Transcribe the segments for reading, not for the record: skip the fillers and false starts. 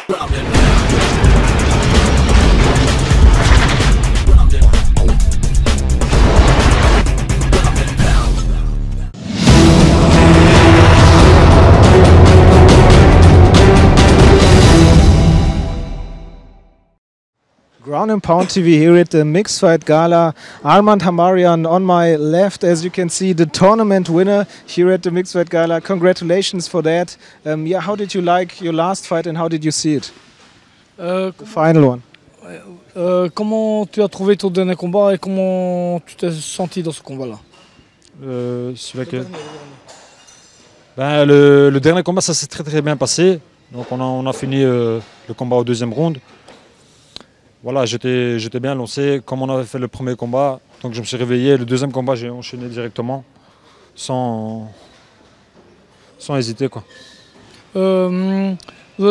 Ground and Pound TV here at the Mixed Fight Gala. Armand Hamarian on my left, as you can see, the tournament winner here at the Mixed Fight Gala. Congratulations for that. Yeah, how did you like your last fight and how did you see it? The final one. Comment tu as trouvé ton dernier combat et comment tu t'es senti dans ce combat-là? Le dernier combat, ça s'est très bien passé. Donc on a fini le combat au deuxième round. Voilà, j'étais bien lancé, comme on avait fait le premier combat. Donc je me suis réveillé. Le deuxième combat, j'ai enchaîné directement, sans hésiter, quoi. The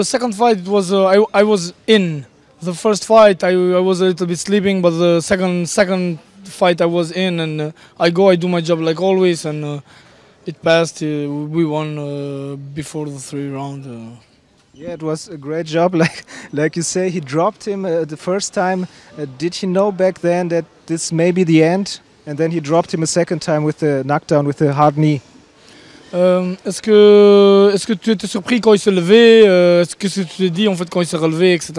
second fight was I was in. The first fight I was a little bit sleeping, but the second fight I was in, and I do my job like always, and it passed. We won before the 3 rounds. Yeah, it was a great job. Like you say, he dropped him the first time. Did he know back then that this may be the end? And then he dropped him a second time with the knockdown with the hard knee. Est-ce que tu étais surpris quand il s'est levé? Est-ce que tu t'es dit en fait quand il s'est relevé, etc.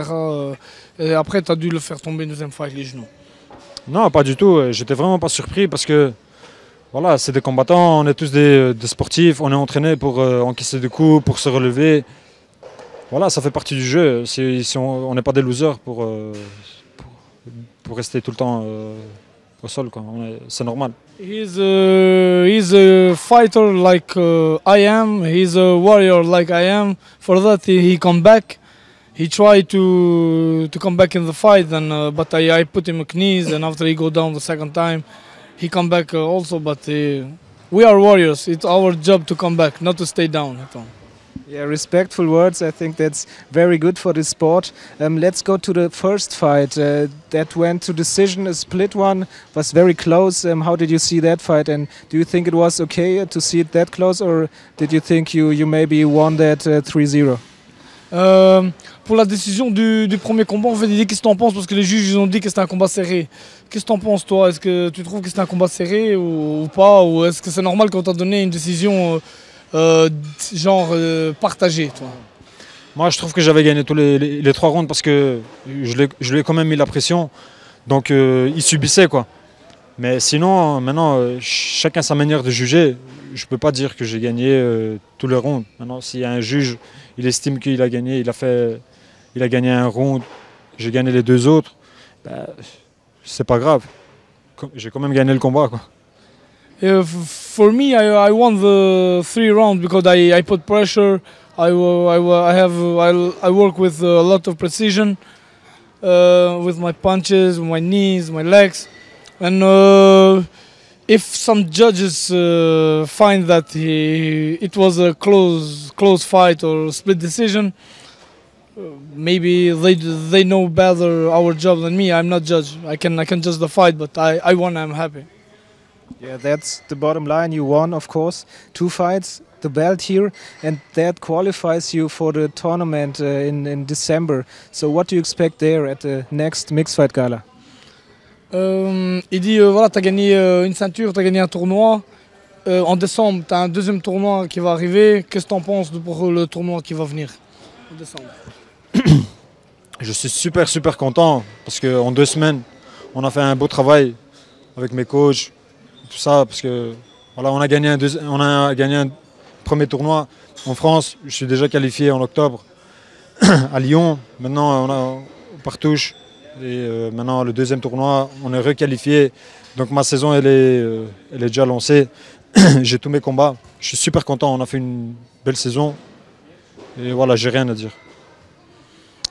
Et après, tu as dû le faire tomber une deuxième fois avec les genoux? Non, pas du tout. J'étais vraiment pas surpris parce que voilà, c'est des combattants, on est tous des sportifs, on est entraînés pour encaisser des coups, pour se relever. Voilà, ça fait partie du jeu. On n'est pas des losers pour rester tout le temps au sol, quoi. C'est normal. He's a fighter like I am. He's a warrior like I am. For that, he come back. He tried to come back in the fight, and but I put him on knees, and after he go down the second time, he come back also. But we are warriors. It's our job to come back, not to stay down at all. Yeah, respectful words. I think that's very good for this sport. Let's go to the first fight. That went to decision, a split one, was very close. How did you see that fight? And do you think it was okay to see it that close, or did you think you maybe won that 3-0? Pour la décision du premier combat, en fait, qu'est-ce que tu en penses? Parce que les juges ils ont dit que c'était un combat serré. Qu'est-ce que tu en penses, toi? Est-ce que tu trouves que c'était un combat serré ou pas? Ou est-ce que c'est normal quand on t'a donné une décision partagé, toi? Moi, je trouve que j'avais gagné tous les 3 rounds parce que je lui ai quand même mis la pression. Donc, il subissait, quoi. Mais sinon, maintenant, chacun sa manière de juger. Je ne peux pas dire que j'ai gagné tous les rounds. Maintenant, s'il y a un juge, il estime qu'il a gagné, il a gagné un round, j'ai gagné les 2 autres, ben, c'est pas grave. J'ai quand même gagné le combat, quoi. For me, I won the 3 rounds because I put pressure. I work with a lot of precision with my punches, my knees, my legs, and if some judges find that it was a close fight or split decision, maybe they know better our job than me. I'm not judge. I can judge the fight, but I won. I'm happy. Yeah, that's the bottom line. You won, of course, 2 fights, the belt here, and that qualifies you for the tournament in December. So what do you expect there at the next Mixed Fight Gala? Il dit, voilà, tu as gagné une ceinture, tu as gagné un tournoi. En décembre, tu as un deuxième tournoi qui va arriver. Qu'est-ce que tu en penses pour le tournoi qui va venir en décembre? Je suis super content parce qu'en 2 semaines, on a fait un beau travail avec mes coachs. Tout ça parce que voilà, on a gagné un premier tournoi en France. Je suis déjà qualifié en octobre à Lyon. Maintenant on a Partouche et maintenant le deuxième tournoi, on est requalifié. Donc ma saison elle est déjà lancée. J'ai tous mes combats. Je suis super content. On a fait une belle saison et voilà, j'ai rien à dire.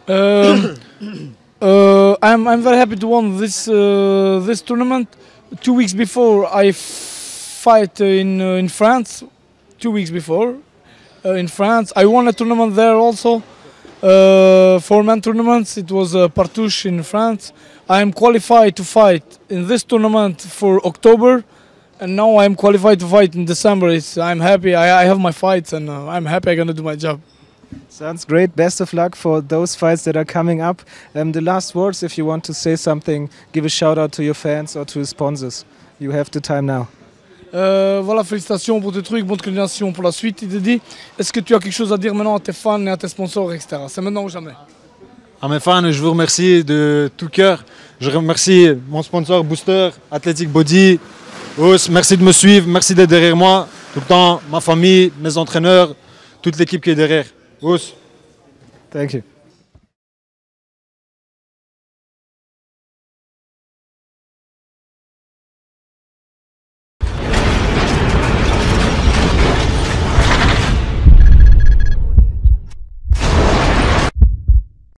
I'm very happy to win this tournament. 2 weeks before I fight in France, 2 weeks before in France, I won a tournament there also, 4-man tournaments. It was Partouche in France. I am qualified to fight in this tournament for October, and now I am qualified to fight in December. I'm happy. I have my fights, and I'm happy I'm gonna do my job. Sounds great. Best of luck for those fights that are coming up. The last words, if you want to say something, give a shout out to your fans or to your sponsors. You have the time now. Voilà, félicitations pour tes trucs, bonne continuation pour la suite. Il te dit, est-ce que tu as quelque chose à dire maintenant à tes fans et à tes sponsors, etc. C'est maintenant ou jamais. À mes fans, je vous remercie de tout cœur. Je remercie mon sponsor Booster, Athletic Body. Ous, merci de me suivre, merci d'être derrière moi tout le temps, ma famille, mes entraîneurs, toute l'équipe qui est derrière. Ous. Thank you.